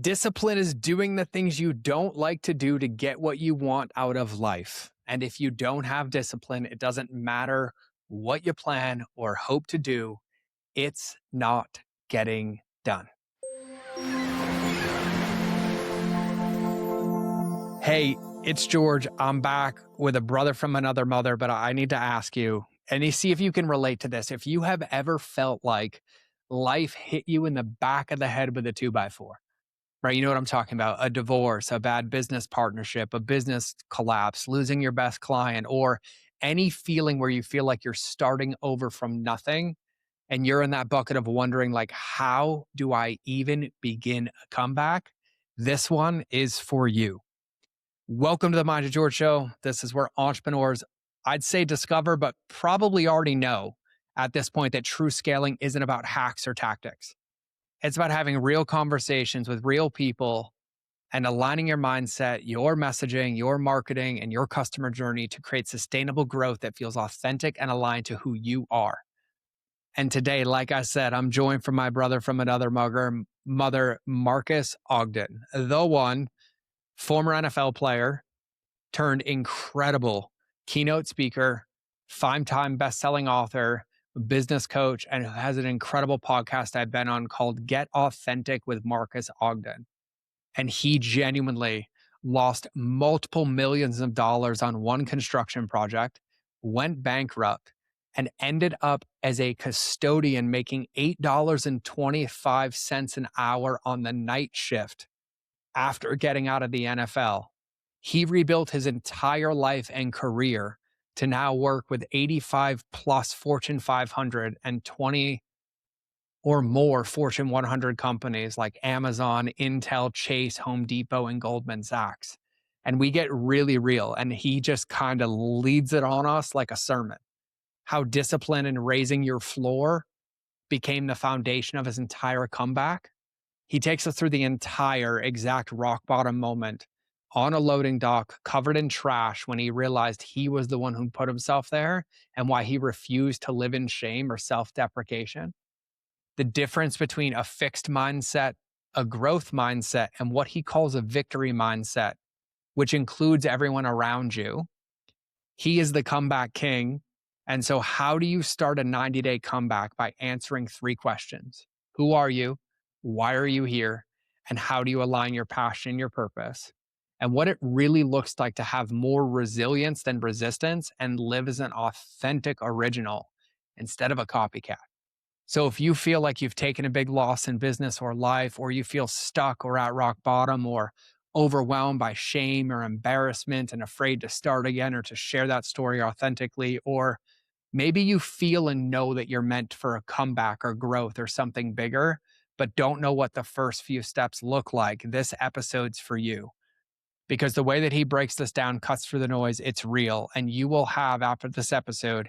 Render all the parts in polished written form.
Discipline is doing the things you don't like to do to get what you want out of life. And if you don't have discipline, it doesn't matter what you plan or hope to do, it's not getting done. Hey, it's George. I'm back with a brother from another mother, but I need to ask you, and you see if you can relate to this. If you have ever felt like life hit you in the back of the head with a 2x4, right? You know what I'm talking about. A divorce, a bad business partnership, a business collapse, losing your best client, or any feeling where you feel like you're starting over from nothing. And you're in that bucket of wondering, like, how do I even begin a comeback? This one is for you. Welcome to the Mind of George Show. This is where entrepreneurs, I'd say discover, but probably already know at this point that true scaling isn't about hacks or tactics. It's about having real conversations with real people and aligning your mindset, your messaging, your marketing, and your customer journey to create sustainable growth that feels authentic and aligned to who you are. And today, like I said, I'm joined from my brother from another mother, Marques Ogden, the one, former NFL player, turned incredible keynote speaker, 5-time best-selling author, business coach, and who has an incredible podcast I've been on called Get Authentic with Marques Ogden. And he genuinely lost multiple millions of dollars on one construction project, went bankrupt, and ended up as a custodian making $8.25 an hour on the night shift after getting out of the NFL. He rebuilt his entire life and career to now work with 85 plus Fortune 500 and 20 or more Fortune 100 companies like Amazon, Intel, Chase, Home Depot, and Goldman Sachs. And we get really real. And he just kind of leads it on us like a sermon. How discipline and raising your floor became the foundation of his entire comeback. He takes us through the entire exact rock bottom moment on a loading dock covered in trash when he realized he was the one who put himself there and why he refused to live in shame or self-deprecation. The difference between a fixed mindset, a growth mindset, and what he calls a victory mindset, which includes everyone around you. He is the comeback king. And so how do you start a 90-day comeback? By answering 3 questions. Who are you? Why are you here? And how do you align your passion and your purpose? And what it really looks like to have more resilience than resistance and live as an authentic original instead of a copycat. So if you feel like you've taken a big loss in business or life, or you feel stuck or at rock bottom or overwhelmed by shame or embarrassment and afraid to start again or to share that story authentically, or maybe you feel and know that you're meant for a comeback or growth or something bigger, but don't know what the first few steps look like, this episode's for you. Because the way that he breaks this down cuts through the noise, it's real. And you will have, after this episode,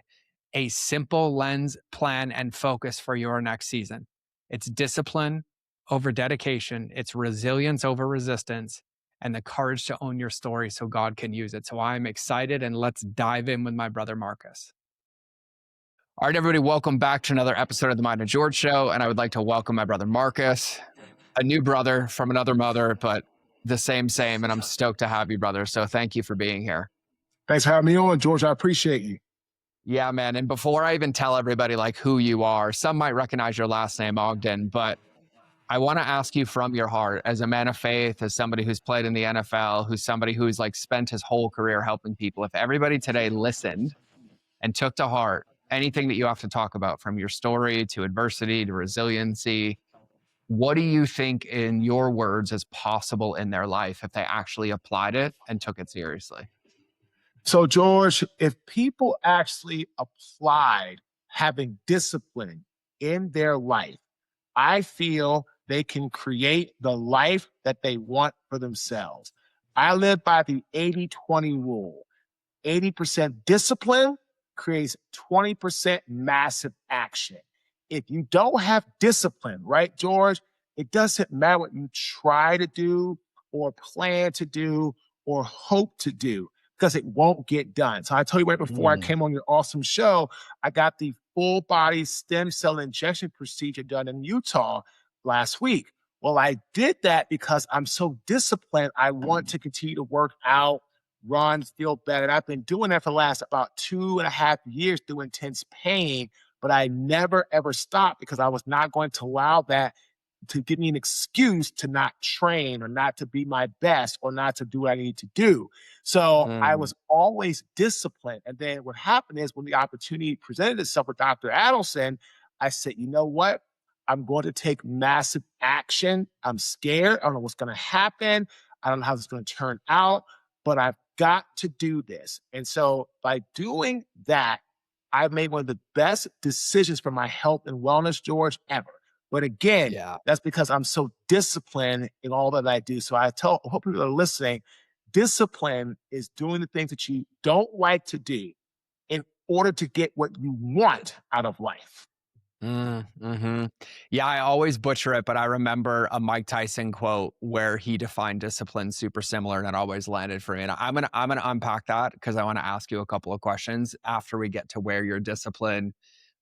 a simple lens, plan, and focus for your next season. It's discipline over dedication. It's resilience over resistance, and the courage to own your story so God can use it. So I'm excited, and let's dive in with my brother, Marques. All right, everybody, welcome back to another episode of the Mind of George Show. And I would like to welcome my brother, Marques, a new brother from another mother, but the same. And I'm stoked to have you, brother. So thank you for being here. Thanks for having me on, George. I appreciate you. Yeah, man. And before I even tell everybody like who you are, some might recognize your last name, Ogden, but I want to ask you from your heart, as a man of faith, as somebody who's played in the NFL, who's somebody who's like spent his whole career helping people. If everybody today listened and took to heart anything that you have to talk about, from your story to adversity to resiliency, what do you think, in your words, is possible in their life if they actually applied it and took it seriously? So, George, if people actually applied having discipline in their life, I feel they can create the life that they want for themselves. I live by the 80-20 rule. 80% discipline creates 20% massive action. If you don't have discipline, right, George, it doesn't matter what you try to do or plan to do or hope to do, because it won't get done. So I told you right before I came on your awesome show, I got the full body stem cell injection procedure done in Utah last week. Well, I did that because I'm so disciplined. I want to continue to work out, run, feel better. And I've been doing that for the last about 2.5 years through intense pain, but I never ever stopped because I was not going to allow that to give me an excuse to not train or not to be my best or not to do what I need to do. So I Mm, was always disciplined. And then what happened is when the opportunity presented itself with Dr. Adelson, I said, you know what? I'm going to take massive action. I'm scared. I don't know what's going to happen. I don't know how this is going to turn out, but I've got to do this. And so by doing that, I've made one of the best decisions for my health and wellness, George, ever. But again, yeah. that's because I'm so disciplined in all that I do. So I hope people are listening. Discipline is doing the things that you don't like to do in order to get what you want out of life. Mhm. Yeah, I always butcher it, but I remember a Mike Tyson quote where he defined discipline super similar, and it always landed for me. And I'm gonna unpack that because I want to ask you a couple of questions after we get to where your discipline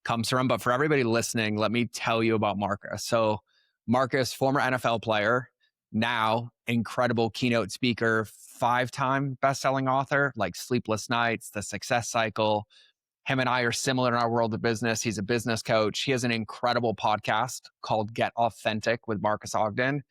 comes from. But for everybody listening, let me tell you about Marcus. So, Marcus, former NFL player, now incredible keynote speaker, 5-time best-selling author, like Sleepless Nights, The Success Cycle. Him and I are similar in our world of business. He's a business coach. He has an incredible podcast called Get Authentic with Marques Ogden.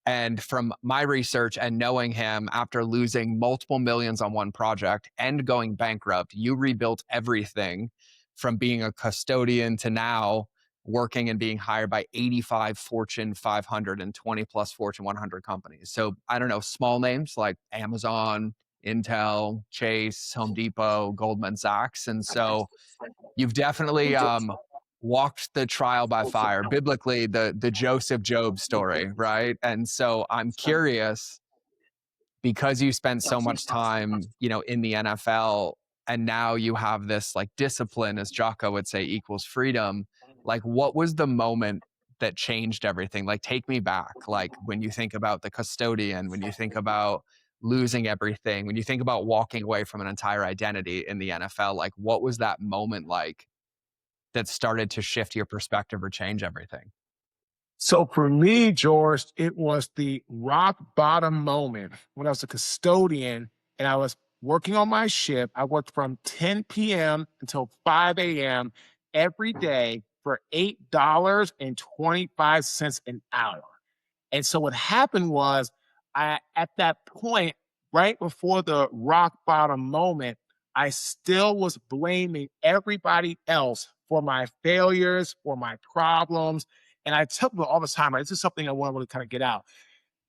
And from my research and knowing him, after losing multiple millions on one project and going bankrupt, you rebuilt everything from being a custodian to now working and being hired by 85 Fortune 500 and 20 plus Fortune 100 companies. So I don't know, small names like Amazon, Intel, Chase, Home Depot, Goldman Sachs. And so you've definitely walked the trial by fire, biblically, the Joseph Job story, right? And so I'm curious, because you spent so much time, in the NFL, and now you have this like discipline, as Jocko would say, equals freedom. Like, what was the moment that changed everything? Like, take me back. Like, when you think about the custodian, when you think about losing everything, when you think about walking away from an entire identity in the NFL, like, what was that moment like that started to shift your perspective or change everything? So for me, George, it was the rock bottom moment when I was a custodian and I was working on my shift. I worked from 10 p.m. until 5 a.m. every day for $8.25 an hour. And so what happened was at that point, right before the rock bottom moment, I still was blaming everybody else for my failures, for my problems. And I tell people all the time, this is something I want to really kind of get out.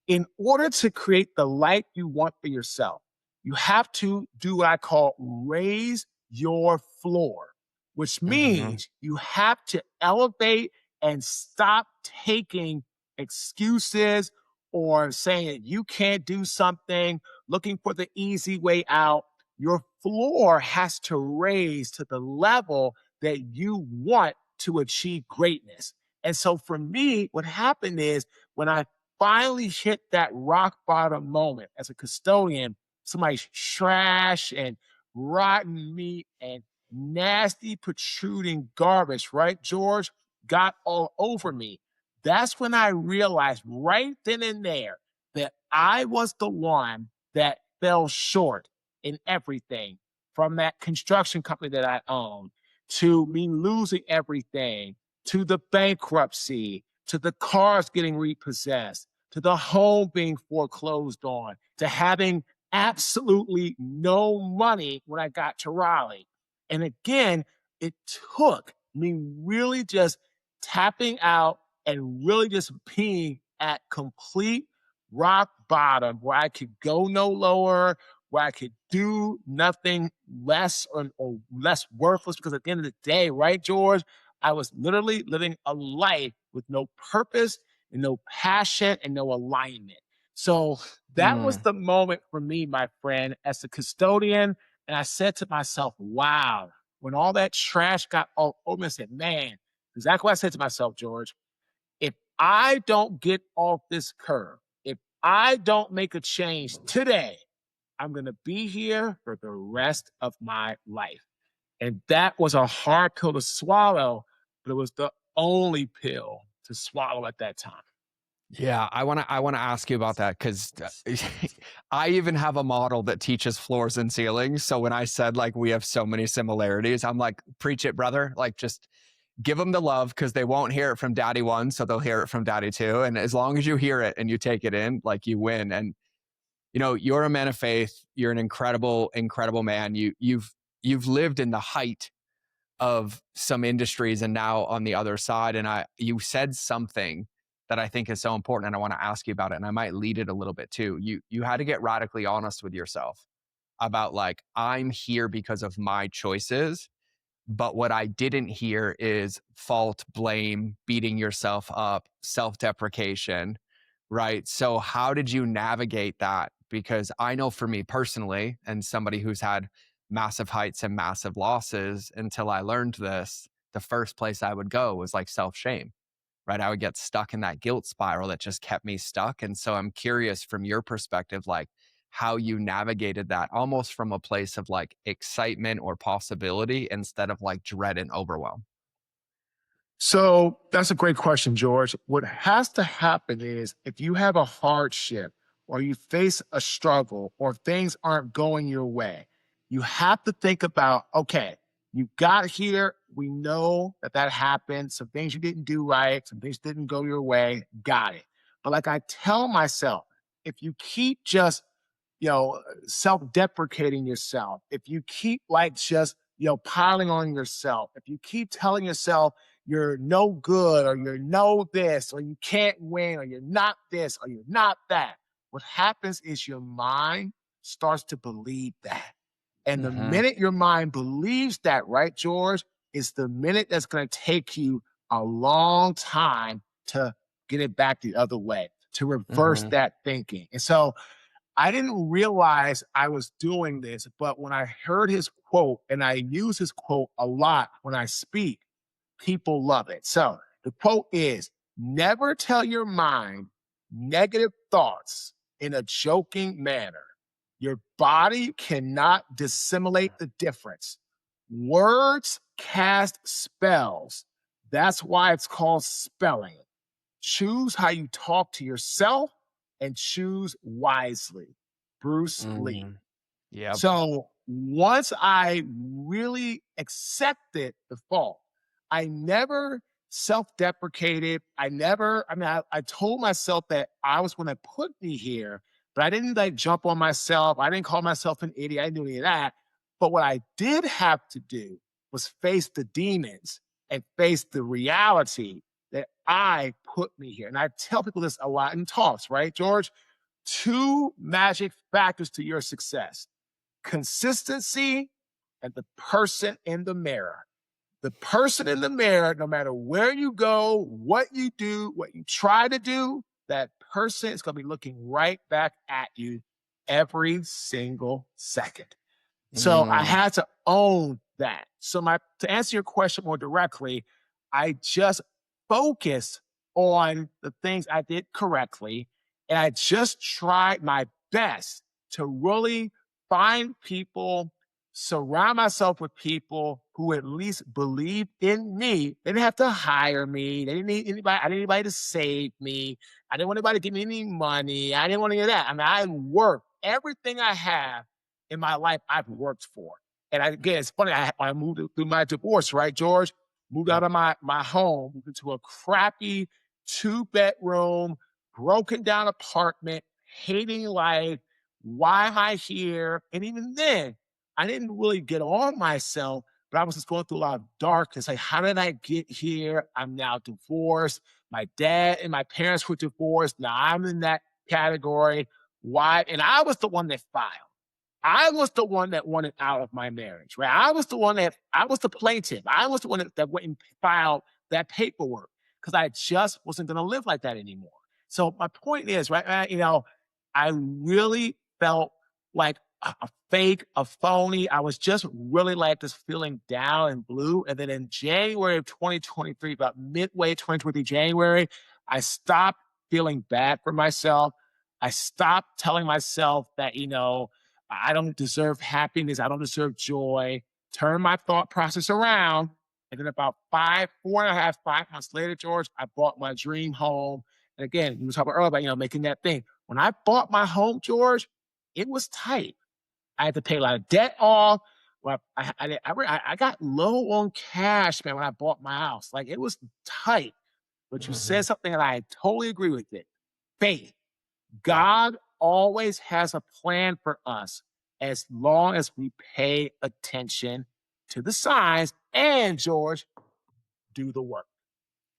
In order to create the life you want for yourself, you have to do what I call raise your floor, which Hmm. means you have to elevate and stop taking excuses or saying that you can't do something, looking for the easy way out. Your floor has to raise to the level that you want to achieve greatness. And so for me, what happened is when I finally hit that rock bottom moment as a custodian, somebody's trash and rotten meat and nasty protruding garbage, right, George, got all over me. That's when I realized right then and there that I was the one that fell short in everything, from that construction company that I owned to me losing everything to the bankruptcy to the cars getting repossessed, to the home being foreclosed on, to having absolutely no money when I got to Raleigh. And again, it took me really just tapping out and really just being at complete rock bottom where I could go no lower, where I could do nothing less or less worthless. Because at the end of the day, right, George, I was literally living a life with no purpose and no passion and no alignment. So that was Mm. the moment for me, my friend, as a custodian. And I said to myself, wow, when all that trash got all over me, I said, man, exactly what I said to myself, George. If I don't get off this curve, if I don't make a change today, I'm going to be here for the rest of my life. And that was a hard pill to swallow, but it was the only pill to swallow at that time. Yeah, I wanna ask you about that because I even have a model that teaches floors and ceilings. So when I said like we have so many similarities, I'm like, preach it, brother. Like just give them the love because they won't hear it from daddy one, so they'll hear it from daddy two. And as long as you hear it and you take it in, like you win. And you're a man of faith. You're an incredible, incredible man. You've lived in the height of some industries and now on the other side. And you said something that I think is so important, and I want to ask you about it. And I might lead it a little bit too. You had to get radically honest with yourself about like, I'm here because of my choices, but what I didn't hear is fault, blame, beating yourself up, self deprecation, right? So, how did you navigate that? Because I know for me personally, and somebody who's had massive heights and massive losses, until I learned this, the first place I would go was like self shame, right? I would get stuck in that guilt spiral that just kept me stuck. And so I'm curious from your perspective, like how you navigated that almost from a place of like excitement or possibility instead of like dread and overwhelm. So that's a great question, George. What has to happen is if you have a hardship or you face a struggle or things aren't going your way, you have to think about, okay, you got here. We know that that happened. Some things you didn't do right, some things didn't go your way. Got it. But like I tell myself, if you keep just, self-deprecating yourself, if you keep like just, piling on yourself, if you keep telling yourself, you're no good or you're no this or you can't win or you're not this or you're not that. What happens is your mind starts to believe that. And the Hmm. minute your mind believes that, right, George, is the minute that's going to take you a long time to get it back the other way, to reverse Hmm. that thinking. And so I didn't realize I was doing this, but when I heard his quote, and I use his quote a lot when I speak, people love it. So the quote is, never tell your mind negative thoughts in a joking manner. Your body cannot dissimulate the difference. Words cast spells. That's why it's called spelling. Choose how you talk to yourself and choose wisely. Bruce Lee. Hmm. Yep. So once I really accepted the fault, I never self-deprecated. I told myself that I was going to put me here, but I didn't like jump on myself. I didn't call myself an idiot. I didn't do any of that. But what I did have to do was face the demons and face the reality that I put me here. And I tell people this a lot in talks, right, George? Two magic factors to your success: consistency and the person in the mirror. The person in the mirror, no matter where you go, what you do, what you try to do, that person is going to be looking right back at you every single second. So I Mm. had to own that. So to answer your question more directly, I just focused on the things I did correctly. And I just tried my best to really find people, surround myself with people who at least believed in me. They didn't have to hire me. They didn't need anybody. I didn't need anybody to save me. I didn't want anybody to give me any money. I didn't want any of that. I mean, I worked everything I have in my life I've worked for. And again, it's funny. I moved through my divorce, right, George? Moved out Yep. of my home, moved into a crappy 2-bedroom, broken down apartment, hating life. Why am I here? And even then, I didn't really get on myself, but I was just going through a lot of darkness. Like, how did I get here? I'm now divorced. My dad and my parents were divorced. Now I'm in that category. Why? And I was the one that filed. I was the one that wanted out of my marriage, right? I was the plaintiff. I was the one that went and filed that paperwork because I just wasn't going to live like that anymore. So my point is, right, I really felt like a fake, a phony. I was just really like this feeling down and blue. And then in January of 2023, about midway 2023, January, I stopped feeling bad for myself. I stopped telling myself that, I don't deserve happiness. I don't deserve joy. Turn my thought process around. And then about 4.5, 5 months later, George, I bought my dream home. And again, we were talking earlier about, making that thing. When I bought my home, George, it was tight. I had to pay a lot of debt off. Well, I got low on cash, man, when I bought my house. Like, it was tight. But you said something that I totally agree with it. Faith. God always has a plan for us as long as we pay attention to the signs and, George, do the work.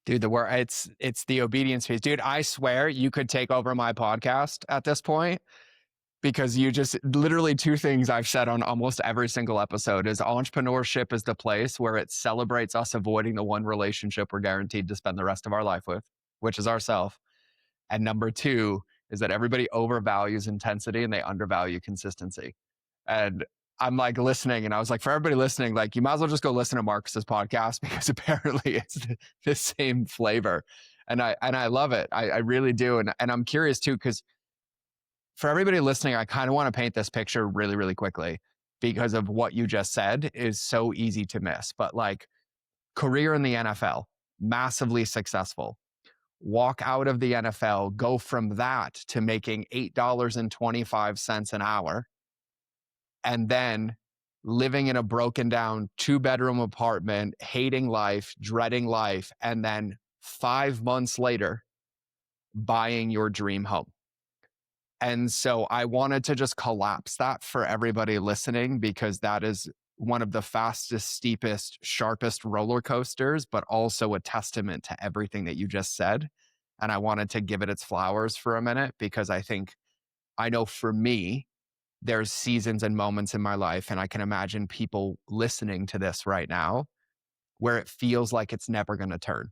Dude, the word it's the obedience phase. Dude, I swear you could take over my podcast at this point, because you just literally two things I've said on almost every single episode is entrepreneurship is the place where it celebrates us avoiding the one relationship we're guaranteed to spend the rest of our life with, which is ourself. And number two is that everybody overvalues intensity and they undervalue consistency. And I'm like listening, and I was like, for everybody listening, like, you might as well just go listen to Marcus's podcast, because apparently it's the same flavor. And I love it. I really do. And I'm curious too, because for everybody listening, I kind of want to paint this picture really, really quickly, because of what you just said is so easy to miss. But like, career in the NFL, massively successful. Walk out of the NFL, go from that to making $8.25 an hour, and then living in a broken down 2-bedroom apartment, hating life, dreading life, and then 5 months later, buying your dream home. And so I wanted to just collapse that for everybody listening, because that is one of the fastest, steepest, sharpest roller coasters, but also a testament to everything that you just said. And I wanted to give it its flowers for a minute, because I know for me, there's seasons and moments in my life, and I can imagine people listening to this right now, where it feels like it's never going to turn,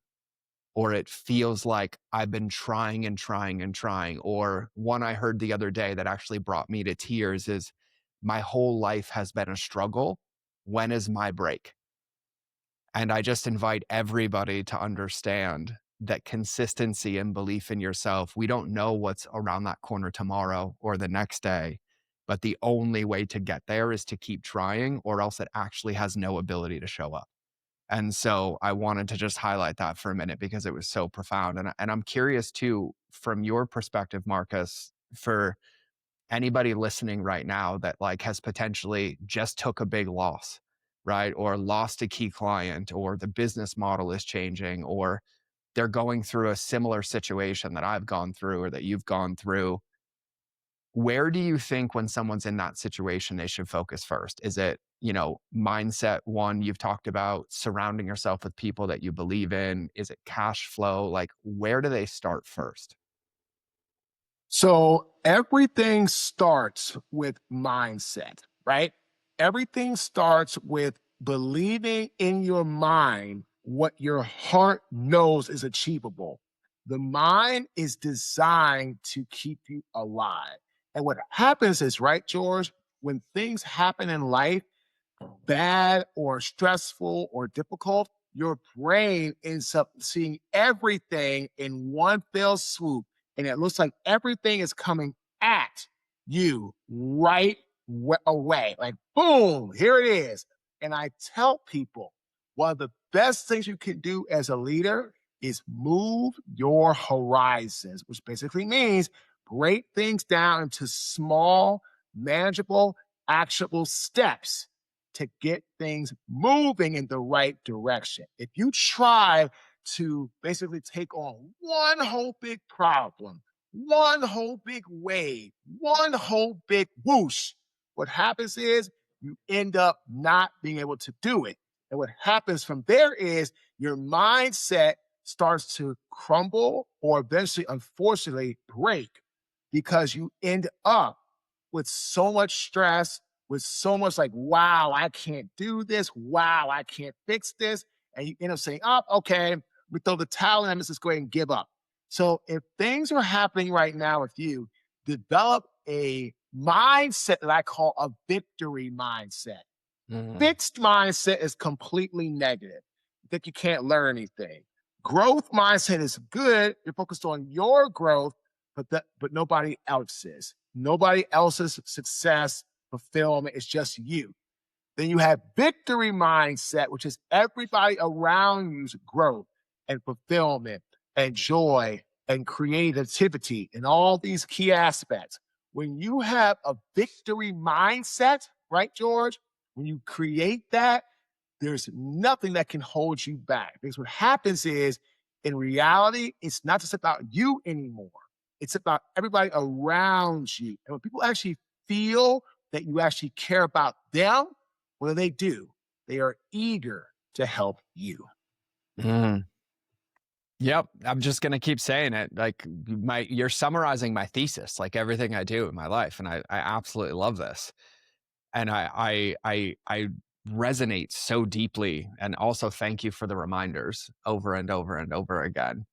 or it feels like I've been trying and trying and trying. Or one I heard the other day that actually brought me to tears is, my whole life has been a struggle. When is my break? And I just invite everybody to understand that consistency and belief in yourself, we don't know what's around that corner tomorrow or the next day, but the only way to get there is to keep trying, or else it actually has no ability to show up. And so I wanted to just highlight that for a minute, because it was so profound. And I'm curious too, from your perspective, Marcus, for anybody listening right now that like has potentially just took a big loss, right? Or lost a key client, or the business model is changing, or they're going through a similar situation that I've gone through or that you've gone through. Where do you think, when someone's in that situation, they should focus first? Is it, mindset one, you've talked about surrounding yourself with people that you believe in? Is it cash flow? Like, where do they start first? So everything starts with mindset, right? Everything starts with believing in your mind what your heart knows is achievable. The mind is designed to keep you alive. And what happens is, right, George, when things happen in life, bad or stressful or difficult, your brain ends up seeing everything in one fell swoop. And it looks like everything is coming at you right away. Like, boom, here it is. And I tell people, one of the best things you can do as a leader is move your horizons, which basically means break things down into small, manageable, actionable steps to get things moving in the right direction. If you try to basically take on one whole big problem, one whole big wave, one whole big whoosh, what happens is you end up not being able to do it. And what happens from there is your mindset starts to crumble, or eventually, unfortunately, break, because you end up with so much stress, with so much like, wow, I can't do this. Wow, I can't fix this. And you end up saying, oh, okay, we throw the towel in and let's just go ahead and give up. So if things are happening right now with you, develop a mindset that I call a victory mindset. Fixed mindset is completely negative. You think you can't learn anything. Growth mindset is good. You're focused on your growth, but nobody else's. Nobody else's success, fulfillment. It's just you. Then you have victory mindset, which is everybody around you's growth and fulfillment and joy and creativity and all these key aspects. When you have a victory mindset, right, George? When you create that, there's nothing that can hold you back. Because what happens is, in reality, it's not just about you anymore. It's about everybody around you. And when people actually feel that you actually care about them, what do? They are eager to help you. Mm. Yep. I'm just gonna keep saying it. Like you're summarizing my thesis, like everything I do in my life. And I absolutely love this. And I resonate so deeply. And also thank you for the reminders over and over and over again.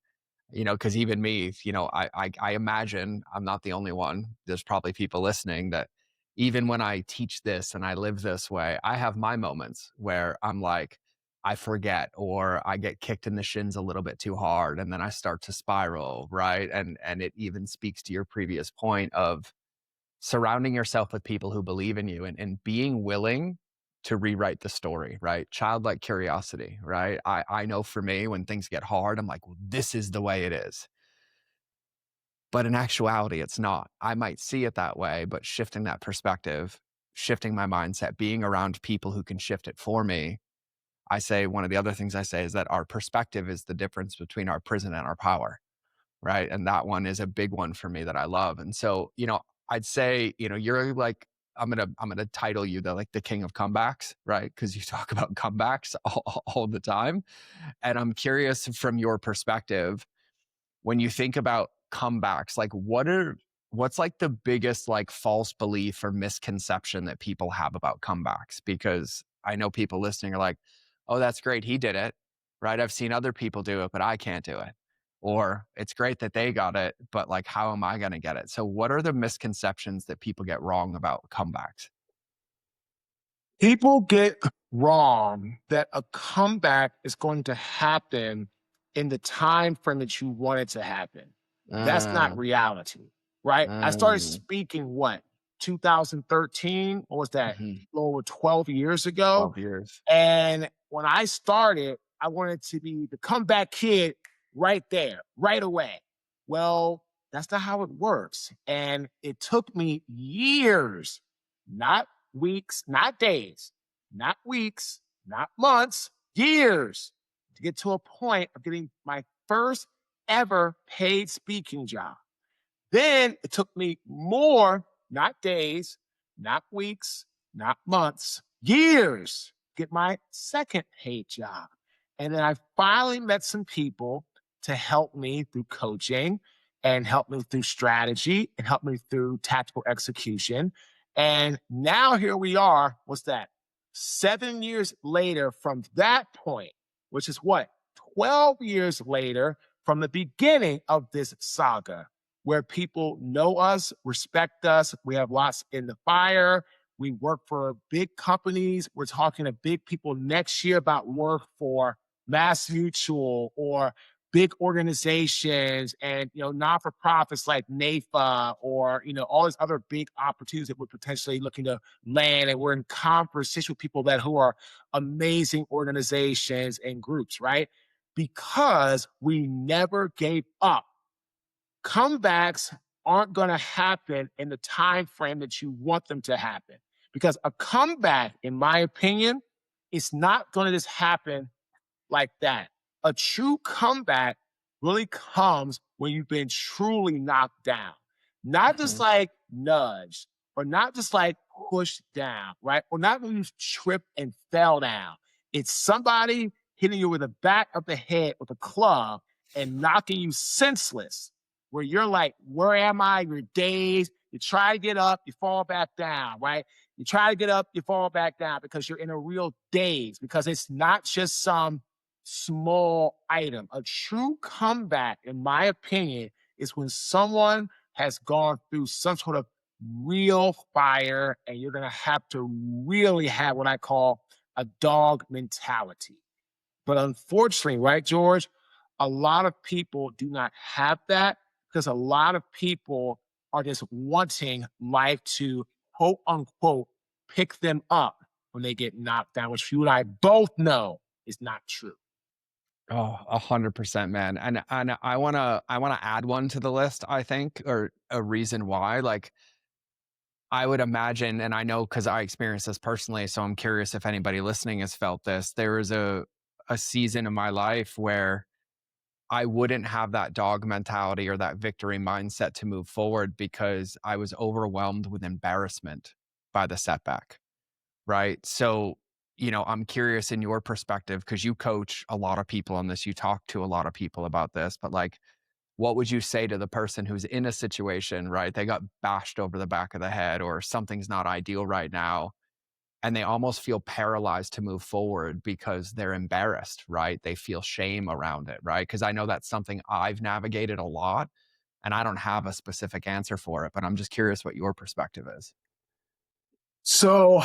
Because even me, I imagine I'm not the only one. There's probably people listening that even when I teach this and I live this way, I have my moments where I'm like, I forget or I get kicked in the shins a little bit too hard and then I start to spiral, right? And it even speaks to your previous point of surrounding yourself with people who believe in you and being willing to rewrite the story, right? Childlike curiosity, right? I know for me, when things get hard, I'm like, well, this is the way it is. But in actuality, it's not. I might see it that way, but shifting that perspective, shifting my mindset, being around people who can shift it for me. I say one of the other things I say is that our perspective is the difference between our prison and our power, right? And that one is a big one for me that I love. And so, I'd say, you're like, I'm gonna title you the king of comebacks, right? Because you talk about comebacks all the time. And I'm curious from your perspective, when you think about comebacks, like what's like the biggest like false belief or misconception that people have about comebacks? Because I know people listening are like, oh, that's great, he did it, right? I've seen other people do it, but I can't do it. Or it's great that they got it, but like, how am I going to get it? So what are the misconceptions that people get wrong about comebacks? People get wrong that a comeback is going to happen in the time frame that you want it to happen. That's not Mm, reality, right? I started mm, speaking what, 2013? What was that? mhm. A little over 12 years ago. 12 years. And when I started, I wanted to be the comeback kid right there, right away. Well, that's not how it works. And it took me years, not weeks, not days, not weeks, not months, years to get to a point of getting my first ever paid speaking job. Then it took me more, not days, not weeks, not months, years, to get my second paid job. And then I finally met some people to help me through coaching and help me through strategy and help me through tactical execution. And now here we are. What's that? 7 years later from that point, which is what? 12 years later from the beginning of this saga, where people know us, respect us. We have lots in the fire. We work for big companies. We're talking to big people next year about work for Mass Mutual or big organizations and non-for-profits like NAFA or all these other big opportunities that we're potentially looking to land. And we're in conversation with people who are amazing organizations and groups, right? Because we never gave up. Comebacks aren't going to happen in the time frame that you want them to happen, because a comeback, in my opinion, is not going to just happen like that. A true comeback really comes when you've been truly knocked down, not just Mhm, like nudged or not just like pushed down, right? Or not when you tripped and fell down. It's somebody hitting you with the back of the head with a club and knocking you senseless, where you're like, where am I? You're dazed. You try to get up, you fall back down, right? You try to get up, you fall back down because you're in a real daze, because it's not just some small item. A true comeback, in my opinion, is when someone has gone through some sort of real fire, and you're going to have to really have what I call a dog mentality. But unfortunately, right, George, a lot of people do not have that, because a lot of people are just wanting life to, quote unquote, pick them up when they get knocked down, which you and I both know is not true. Oh, 100%, man. And I wanna add one to the list, I think, or a reason why. Like, I would imagine, and I know because I experienced this personally, so I'm curious if anybody listening has felt this. There was a season in my life where I wouldn't have that dog mentality or that victory mindset to move forward because I was overwhelmed with embarrassment by the setback, right? So, I'm curious in your perspective because you coach a lot of people on this, you talk to a lot of people about this, but like, what would you say to the person who's in a situation, right? They got bashed over the back of the head or something's not ideal right now, and they almost feel paralyzed to move forward because they're embarrassed, right? They feel shame around it, right? Because I know that's something I've navigated a lot and I don't have a specific answer for it, but I'm just curious what your perspective is. So,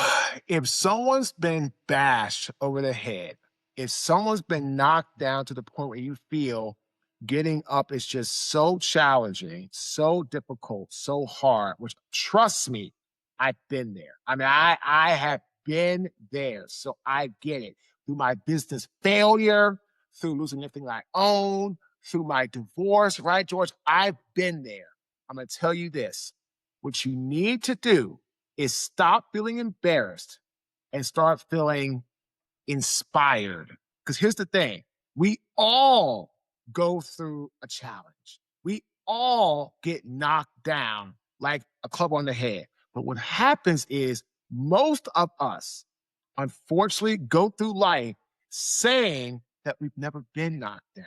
if someone's been bashed over the head, if someone's been knocked down to the point where you feel getting up is just so challenging, so difficult, so hard, which trust me, I've been there. I mean, I have been there. So I get it. Through my business failure, through losing everything I own, through my divorce, right, George? I've been there. I'm gonna tell you this. What you need to do is stop feeling embarrassed and start feeling inspired. Because here's the thing, we all go through a challenge. We all get knocked down like a club on the head. But what happens is most of us, unfortunately, go through life saying that we've never been knocked down,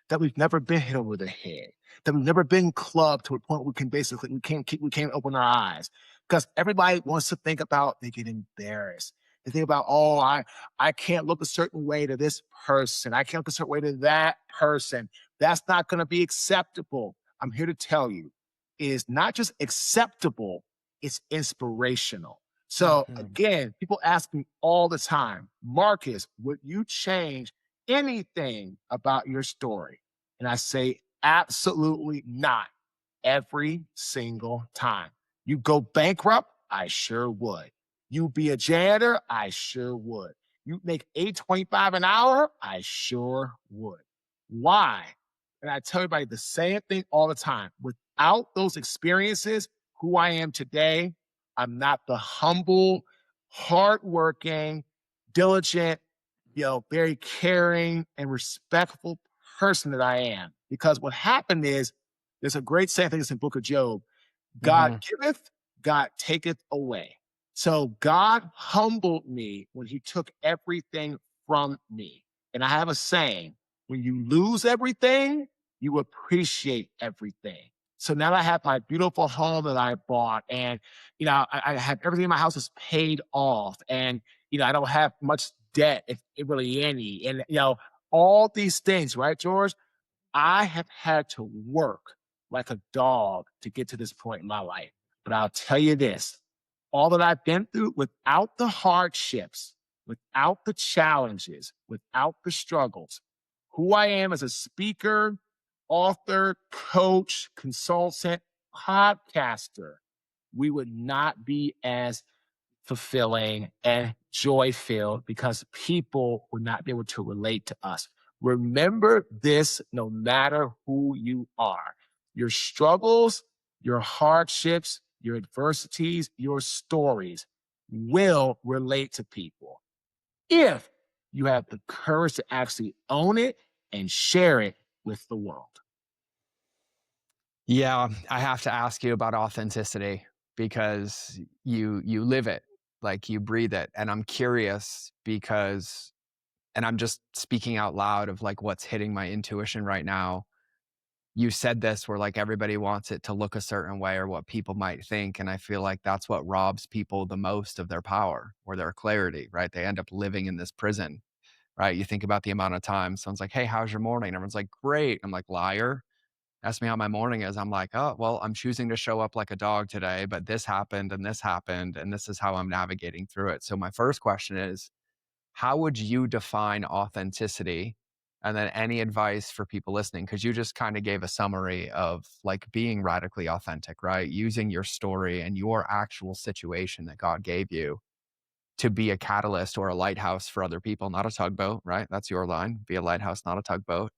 that we've never been hit over the head, that we've never been clubbed to a point where we can't open our eyes. Because everybody wants to think about they get embarrassed. They think about, oh, I can't look a certain way to this person. I can't look a certain way to that person. That's not going to be acceptable. I'm here to tell you, it is not just acceptable, it's inspirational. So Mhm. again, people ask me all the time, Marcus, would you change anything about your story? And I say, absolutely not, every single time. You go bankrupt? I sure would. You be a janitor? I sure would. You make 8.25 an hour? I sure would. Why? And I tell everybody the same thing all the time. Without those experiences, who I am today, I'm not the humble, hardworking, diligent, very caring and respectful person that I am. Because what happened is, there's a great saying, I think it's in the book of Job, God Mhm. giveth, God taketh away. So God humbled me when he took everything from me. And I have a saying, when you lose everything, you appreciate everything. So now that I have my beautiful home that I bought, and I have everything in my house is paid off, and I don't have much debt, if really any, and all these things, right, George? I have had to work like a dog to get to this point in my life. But I'll tell you this, all that I've been through, without the hardships, without the challenges, without the struggles, who I am as a speaker, author, coach, consultant, podcaster, we would not be as fulfilling and joy filled because people would not be able to relate to us. Remember this, no matter who you are. Your struggles, your hardships, your adversities, your stories will relate to people if you have the courage to actually own it and share it with the world. Yeah, I have to ask you about authenticity because you live it, like you breathe it. And I'm curious because, and I'm just speaking out loud of like what's hitting my intuition right now. You said this where like everybody wants it to look a certain way or what people might think. And I feel like that's what robs people the most of their power or their clarity, right? They end up living in this prison, right? You think about the amount of time someone's like, hey, how's your morning? Everyone's like, great. I'm like, liar. Ask me how my morning is. I'm like, oh, well, I'm choosing to show up like a dog today, but this happened and this happened, and this is how I'm navigating through it. So, my first question is, how would you define authenticity? And then any advice for people listening? Because you just kind of gave a summary of like being radically authentic, right? Using your story and your actual situation that God gave you. to be a catalyst or a lighthouse for other people, not a tugboat, right? That's your line. Be a lighthouse, not a tugboat.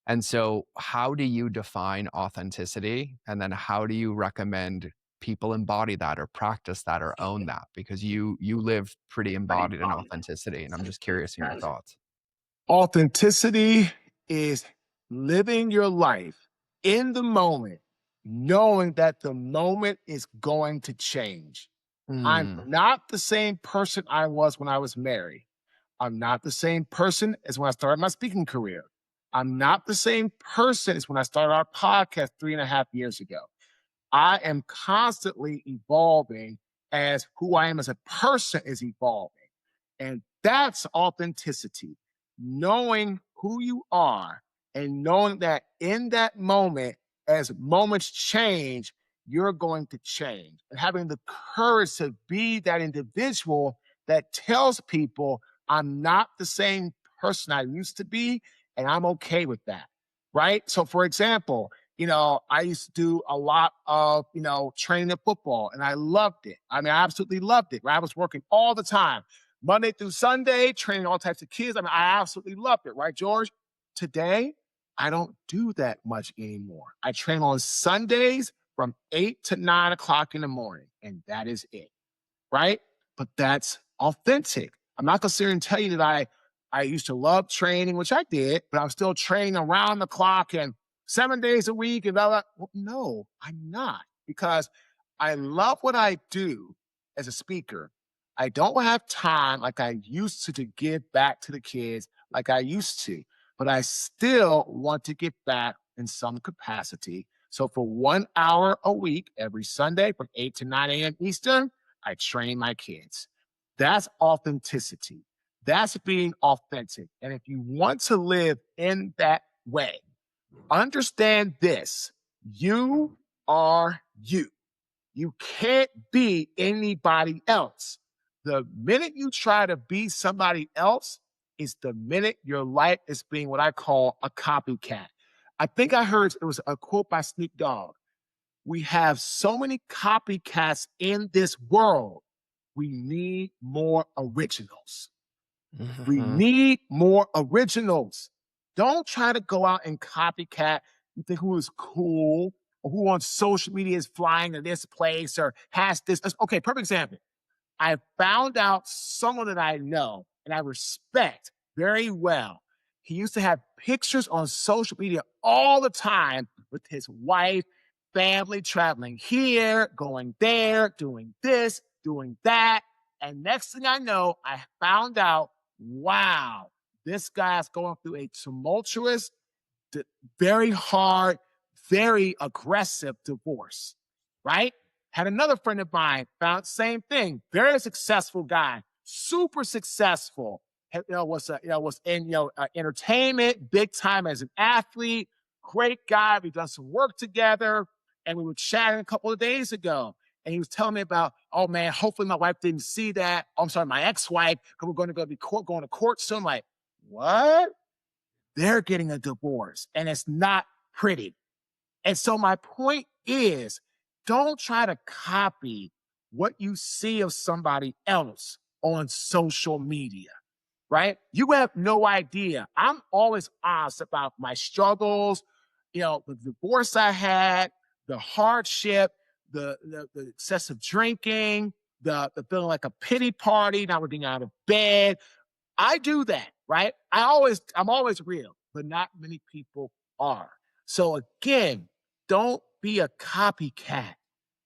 And so, how do you define authenticity? And then how do you recommend people embody that or practice that or own that? Because you live pretty embodied in authenticity. And I'm just curious in your thoughts. Authenticity is living your life in the moment, knowing that the moment is going to change. I'm Mm, not the same person I was when I was married. I'm not the same person as when I started my speaking career. I'm not the same person as when I started our podcast 3.5 years ago. I am constantly evolving as who I am as a person is evolving. And that's authenticity, knowing who you are and knowing that in that moment, as moments change, you're going to change. And having the courage to be that individual that tells people, I'm not the same person I used to be, and I'm okay with that. Right. So, for example, I used to do a lot of, training in football and I loved it. I mean, I absolutely loved it. Right? I was working all the time, Monday through Sunday, training all types of kids. I mean, I absolutely loved it. Right, George? Today, I don't do that much anymore. I train on Sundays from 8 to 9 o'clock in the morning, and that is it. Right? But that's authentic. I'm not going to sit here and tell you that I used to love training, which I did, but I'm still training around the clock and 7 days a week and blah, blah. Well, no, I'm not, because I love what I do as a speaker. I don't have time like I used to give back to the kids like I used to, but I still want to get back in some capacity. So for 1 hour a week, every Sunday from 8 to 9 a.m. Eastern, I train my kids. That's authenticity. That's being authentic. And if you want to live in that way, understand this: you are you. You can't be anybody else. The minute you try to be somebody else is the minute your life is being what I call a copycat. I think I heard it was a quote by Snoop Dogg. We have so many copycats in this world. We need more originals. We mhm. need more originals. Don't try to go out and copycat. You think who is cool or who on social media is flying to this place or has this. Okay, perfect example. I found out someone that I know and I respect very well. He used to have pictures on social media all the time with his wife, family, traveling here, going there, doing this, doing that. And next thing I know, I found out, wow, this guy's going through a tumultuous, very hard, very aggressive divorce, right? Had another friend of mine, found same thing, very successful guy, super successful. Was in entertainment, big time as an athlete, great guy. We've done some work together, and we were chatting a couple of days ago. And he was telling me about, oh man, hopefully my wife didn't see that. Oh, I'm sorry, my ex-wife, because we're going to going to court soon. I'm like, what? They're getting a divorce and it's not pretty. And so my point is, don't try to copy what you see of somebody else on social media, right? You have no idea. I'm always honest about my struggles, the divorce I had, the hardship, the excessive drinking, the feeling like a pity party, not being out of bed, I do that, right? I'm always real, but not many people are. So again, don't be a copycat,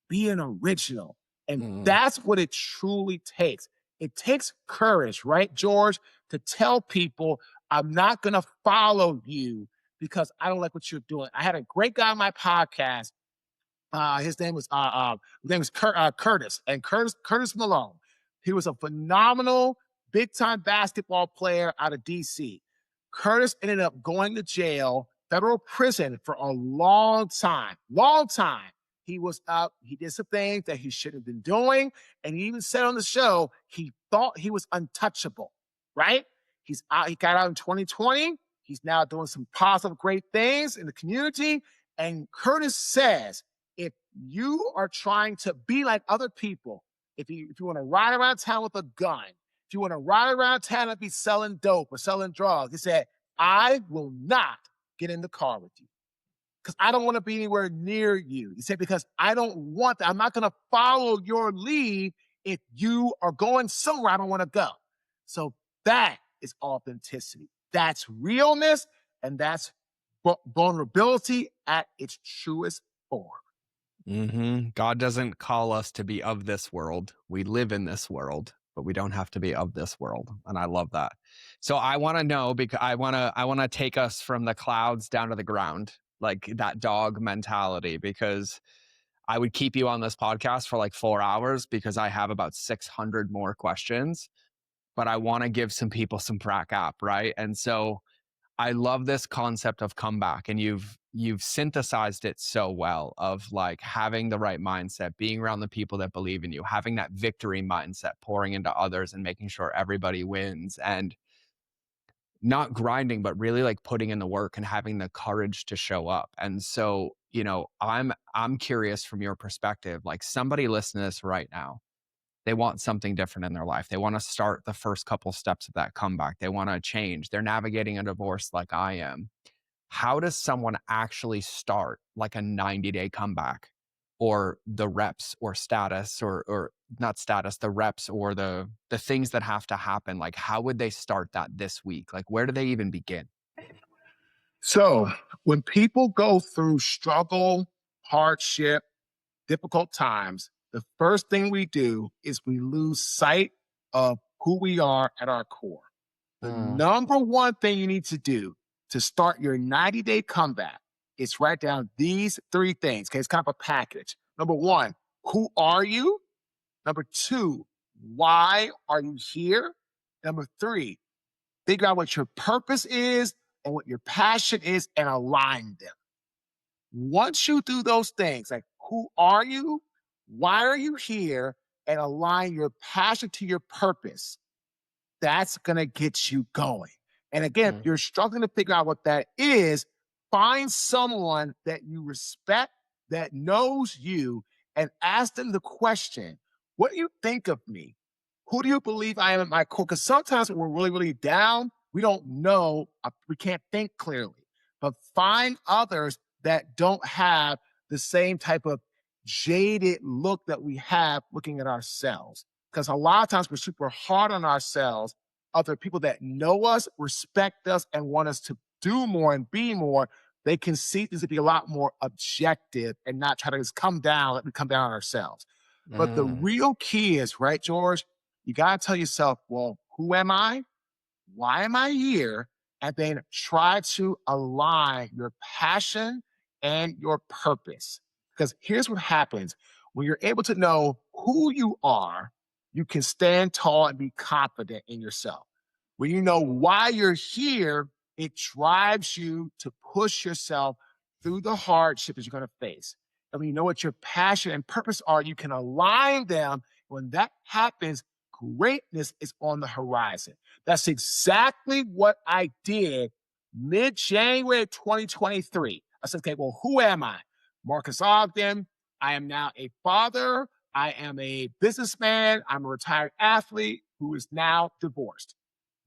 be an original. And Mm. that's what it truly takes. It takes courage, right, George, to tell people, I'm not going to follow you because I don't like what you're doing. I had a great guy on my podcast. His name was Curtis, and Curtis Malone. He was a phenomenal big time basketball player out of DC. Curtis ended up going to jail, federal prison for a long time. Long time. He was up. He did some things that he shouldn't have been doing, and he even said on the show he thought he was untouchable. Right? He's out. He got out in 2020. He's now doing some positive, great things in the community. And Curtis says, if you are trying to be like other people, if you want to ride around town with a gun, if you want to ride around town and be selling dope or selling drugs, he said, I will not get in the car with you because I don't want to be anywhere near you. He said, because I don't want that. I'm not going to follow your lead if you are going somewhere I don't want to go. So that is authenticity. That's realness, and that's vulnerability at its truest form. God doesn't call us to be of this world. We live in this world, but we don't have to be of this world. And I love that. So I want to know, because I want to take us from the clouds down to the ground, like that dog mentality, because I would keep you on this podcast for like 4 hours because I have about 600 more questions, but I want to give some people some crack up, right? And so I love this concept of comeback, and you've synthesized it so well, of like having the right mindset, being around the people that believe in you, having that victory mindset, pouring into others and making sure everybody wins, and not grinding, but really like putting in the work and having the courage to show up. And so, I'm curious from your perspective, like somebody listening to this right now, they want something different in their life. They want to start the first couple steps of that comeback. They want to change. They're navigating a divorce like I am. How does someone actually start like a 90-day comeback, or the reps or status, or not status, the reps or the things that have to happen? Like, how would they start that this week? Like, where do they even begin? So when people go through struggle, hardship, difficult times, the first thing we do is we lose sight of who we are at our core. The Mm, number one thing you need to do to start your 90-day comeback is write down these three things. Okay, it's kind of a package. Number one, who are you? Number two, why are you here? Number three, figure out what your purpose is and what your passion is and align them. Once you do those things, like who are you? Why are you here? And align your passion to your purpose, that's going to get you going. And again, if mm, you're struggling to figure out what that is, find someone that you respect, that knows you, and ask them the question, what do you think of me? Who do you believe I am at my core? Because sometimes when we're really, really down, we don't know, we can't think clearly. But find others that don't have the same type of jaded look that we have looking at ourselves. Because a lot of times we're super hard on ourselves. Other people that know us, respect us, and want us to do more and be more, they can see things to be a lot more objective and not try to just come down, let me come down on ourselves. But the mm, real key is, right, George? You got to tell yourself, well, who am I? Why am I here? And then try to align your passion and your purpose. Because here's what happens when you're able to know who you are, you can stand tall and be confident in yourself. When you know why you're here, it drives you to push yourself through the hardship that you're going to face. And when you know what your passion and purpose are, you can align them. When that happens, greatness is on the horizon. That's exactly what I did mid-January 2023. I said, okay, well, who am I? Marques Ogden. I am now a father. I am a businessman. I'm a retired athlete who is now divorced.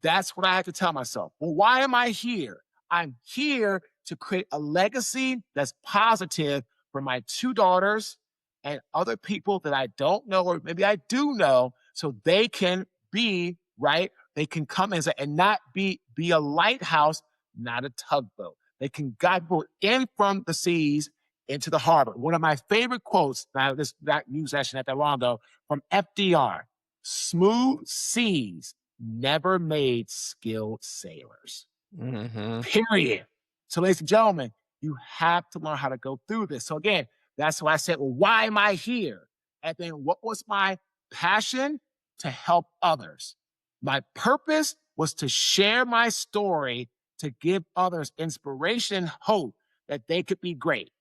That's what I have to tell myself. Well, why am I here? I'm here to create a legacy that's positive for my two daughters and other people that I don't know, or maybe I do know, so they can be right. They can come and not be a lighthouse, not a tugboat. They can guide people in from the seas into the harbor. One of my favorite quotes, now this that news session not that long ago, from FDR: "Smooth seas never made skilled sailors." mhm, Period. So, ladies and gentlemen, you have to learn how to go through this. So, again, that's why I said, well, why am I here? And then what was my passion? To help others. My purpose was to share my story to give others inspiration and hope that they could be great.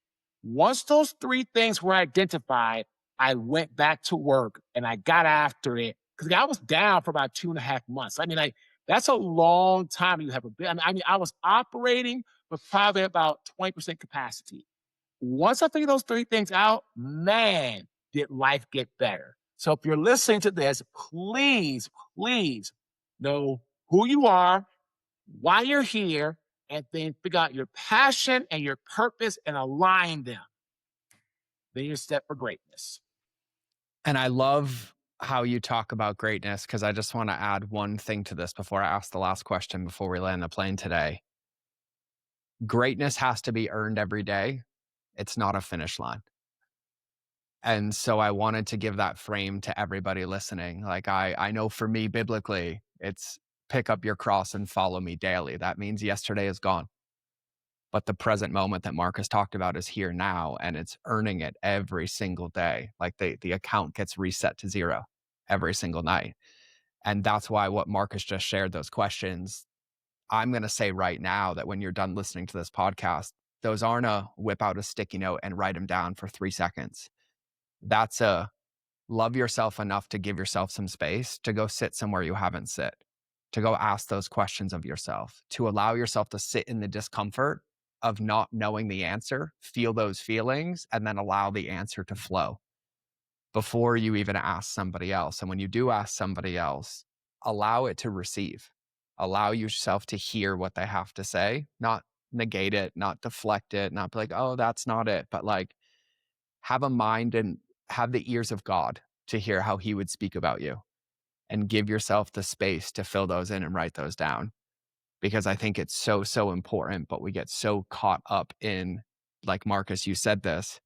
Once those three things were identified, I went back to work and I got after it because I was down for about 2.5 months. I mean, like, that's a long time you have a bit. I was operating with probably about 20% capacity. Once I figured those three things out, man, did life get better. So if you're listening to this, please, please know who you are, why you're here, and then figure out your passion and your purpose and align them. Then you're set for greatness. And I love how you talk about greatness, because I just want to add one thing to this before I ask the last question before we land the plane today. Greatness has to be earned every day. It's not a finish line. And so I wanted to give that frame to everybody listening. Like I know for me, biblically, it's pick up your cross and follow me daily. That means yesterday is gone. But the present moment that Marcus talked about is here now, and it's earning it every single day. Like the account gets reset to zero every single night. And that's why what Marcus just shared, those questions, I'm going to say right now that when you're done listening to this podcast, those aren't a whip out a sticky note and write them down for 3 seconds. That's a love yourself enough to give yourself some space to go sit somewhere you haven't sit, to go ask those questions of yourself, to allow yourself to sit in the discomfort of not knowing the answer, feel those feelings, and then allow the answer to flow before you even ask somebody else. And when you do ask somebody else, allow it to receive. Allow yourself to hear what they have to say, not negate it, not deflect it, not be like, oh, that's not it, but like have a mind and have the ears of God to hear how he would speak about you, and give yourself the space to fill those in and write those down. Because I think it's so, so important, but we get so caught up in, like Marcus, you said this,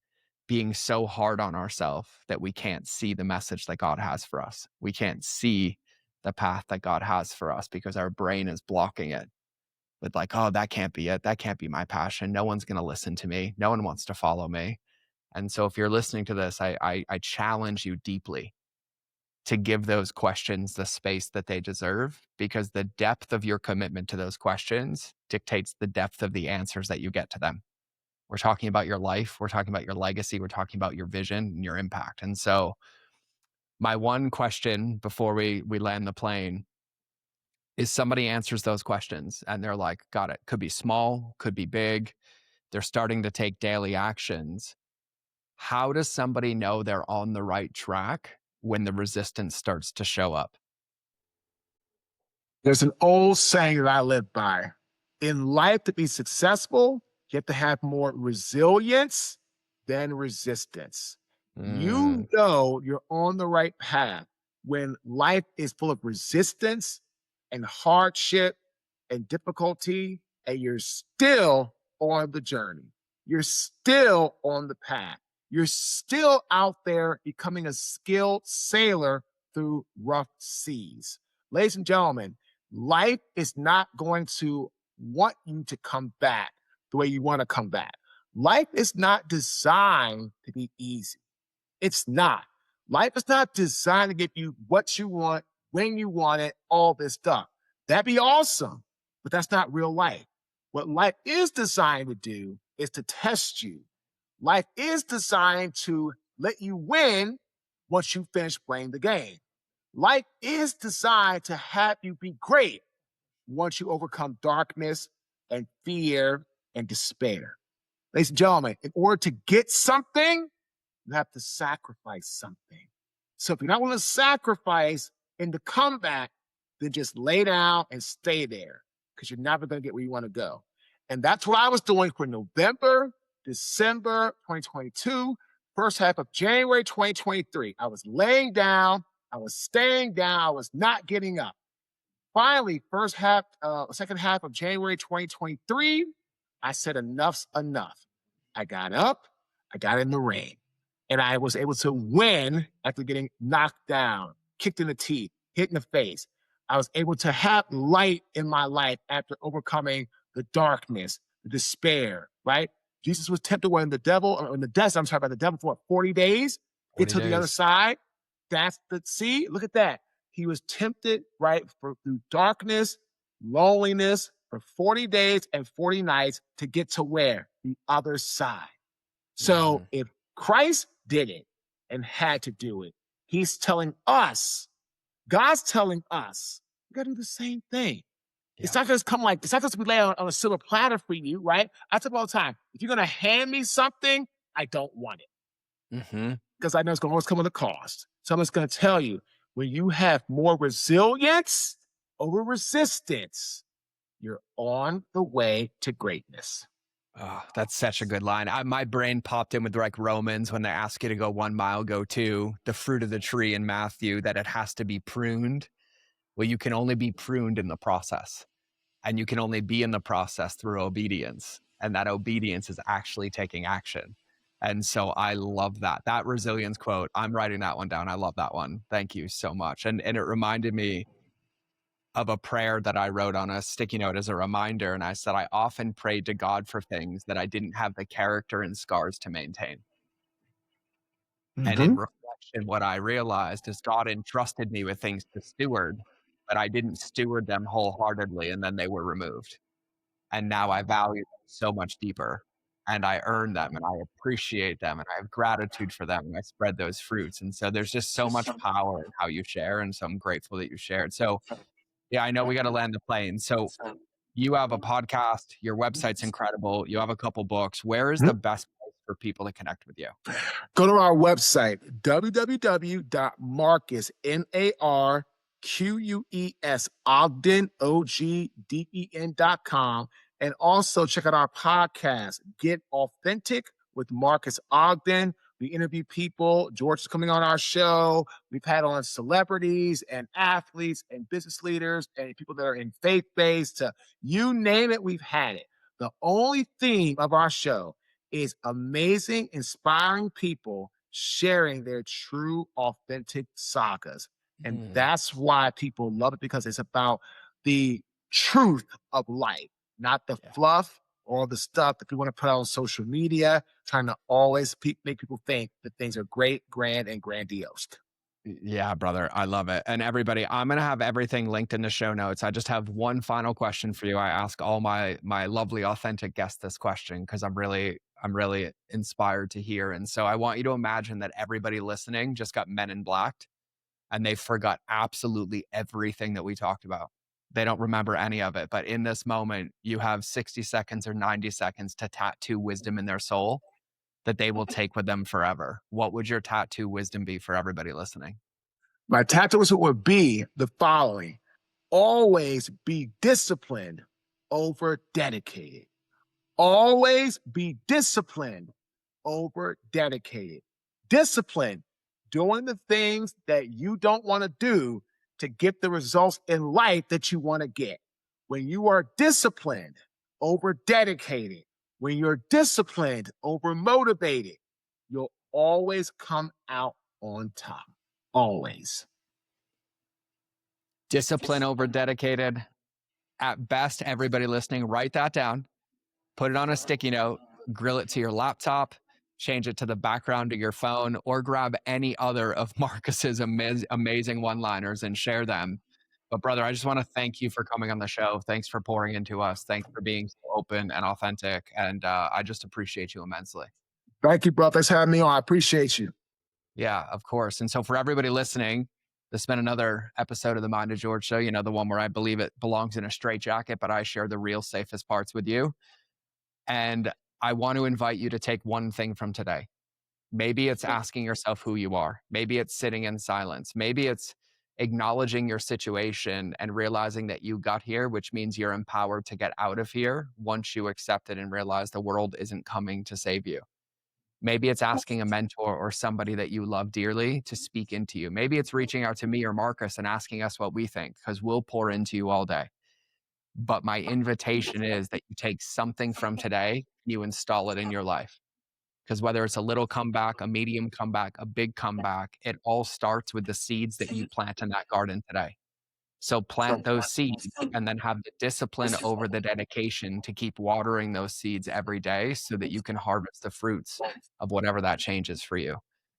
being so hard on ourselves that we can't see the message that God has for us. We can't see the path that God has for us because our brain is blocking it with like, oh, that can't be it. That can't be my passion. No one's going to listen to me. No one wants to follow me. And so if you're listening to this, I challenge you deeply to give those questions the space that they deserve, because the depth of your commitment to those questions dictates the depth of the answers that you get to them. We're talking about your life. We're talking about your legacy. We're talking about your vision and your impact. And so my one question before we land the plane is somebody answers those questions and they're like, got it. Could be small, could be big. They're starting to take daily actions. How does somebody know they're on the right track when the resistance starts to show up? There's an old saying that I live by. In life, to be successful, you have to have more resilience than resistance. You Mm, know you're on the right path when life is full of resistance and hardship and difficulty, and you're still on the journey. You're still on the path. You're still out there becoming a skilled sailor through rough seas. Ladies and gentlemen, life is not going to want you to come back the way you want to come back. Life is not designed to be easy. It's not. Life is not designed to give you what you want, when you want it, all this stuff. That'd be awesome, but that's not real life. What life is designed to do is to test you. Life is designed to let you win once you finish playing the game. Life is designed to have you be great once you overcome darkness and fear and despair. Ladies and gentlemen, in order to get something, you have to sacrifice something. So if you're not willing to sacrifice in the comeback, then just lay down and stay there, because you're never going to get where you want to go. And that's what I was doing for November, December 2022, first half of January 2023. I was laying down, I was staying down, I was not getting up. Finally, second half of January 2023, I said enough's enough. I got up, I got in the ring, and I was able to win after getting knocked down, kicked in the teeth, hit in the face. I was able to have light in my life after overcoming the darkness, the despair, right? Jesus was tempted when the devil, in the desert, I'm talking about the devil for what, 40 days? Get 40 to the other days. side. See, look at that. He was tempted, right, through darkness, loneliness for 40 days and 40 nights to get to where? The other side. So if Christ did it and had to do it, he's telling us, God's telling us, we got to do the same thing. It's Yeah. not just it's not just be laid on a silver platter for you, right? I tell people all the time, if you're going to hand me something, I don't want it, Mm-hmm. because I know it's going to always come with a cost. So I'm just going to tell you, when you have more resilience over resistance, you're on the way to greatness. Oh, that's such a good line. My brain popped in with like Romans when they ask you to go 1 mile, go two. The fruit of the tree in Matthew, that it has to be pruned. Well, you can only be pruned in the process, and you can only be in the process through obedience. And that obedience is actually taking action. And so I love that resilience quote. I'm writing that one down. I love that one. Thank you so much. And it reminded me of a prayer that I wrote on a sticky note as a reminder. And I said, I often prayed to God for things that I didn't have the character and scars to maintain. And in Hmm. reflection, what I realized is God entrusted me with things to steward, but I didn't steward them wholeheartedly, and then they were removed. And now I value them so much deeper, and I earn them, and I appreciate them, and I have gratitude for them, and I spread those fruits. And so there's just so much power in how you share, and so I'm grateful that you shared. So yeah, I know we got to land the plane. So you have a podcast, your website's incredible, you have a couple books. Where is the best place for people to connect with you? Go to our website, www.marques, MARQUES, Ogden, OGDEN.com. And also check out our podcast, Get Authentic with Marques Ogden. We interview people. George is coming on our show. We've had on celebrities and athletes and business leaders and people that are in faith-based. To you name it, we've had it. The only theme of our show is amazing, inspiring people sharing their true, authentic sagas. And Mm, that's why people love it, because it's about the truth of life, not the yeah. fluff or the stuff that people want to put out on social media, trying to always make people think that things are great, grand, and grandiose. Yeah, brother. I love it. And everybody, I'm going to have everything linked in the show notes. I just have one final question for you. I ask all my lovely authentic guests this question because I'm really inspired to hear. And so I want you to imagine that everybody listening just got Men in Blacked and they forgot absolutely everything that we talked about. They don't remember any of it. But in this moment, you have 60 seconds or 90 seconds to tattoo wisdom in their soul that they will take with them forever. What would your tattoo wisdom be for everybody listening? My tattoo would be the following: always be disciplined over dedicated. Always be disciplined over dedicated. Discipline, doing the things that you don't want to do to get the results in life that you want to get. When you are disciplined over dedicated, when you're disciplined over motivated, you'll always come out on top. Always. Discipline over dedicated. At best, everybody listening, write that down, put it on a sticky note, grill it to your laptop, change it to the background of your phone, or grab any other of Marcus's amazing one-liners and share them. But brother, I just want to thank you for coming on the show. Thanks for pouring into us. Thanks for being so open and authentic. And I just appreciate you immensely. Thank you, brother. Thanks for having me on. I appreciate you. Yeah, of course. And so for everybody listening, this has been another episode of the Mind of George show, the one where I believe it belongs in a straitjacket, but I share the real safest parts with you. And I want to invite you to take one thing from today. Maybe it's asking yourself who you are. Maybe it's sitting in silence. Maybe it's acknowledging your situation and realizing that you got here, which means you're empowered to get out of here once you accept it and realize the world isn't coming to save you. Maybe it's asking a mentor or somebody that you love dearly to speak into you. Maybe it's reaching out to me or Marcus and asking us what we think, because we'll pour into you all day. But my invitation is that you take something from today, you install it in your life. Because whether it's a little comeback, a medium comeback, a big comeback, it all starts with the seeds that you plant in that garden today. So plant those seeds and then have the discipline over the dedication to keep watering those seeds every day so that you can harvest the fruits of whatever that change is for you.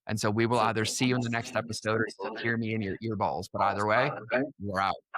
And so we will either see you in the next episode or you'll hear me in your earballs. But either way, we're out.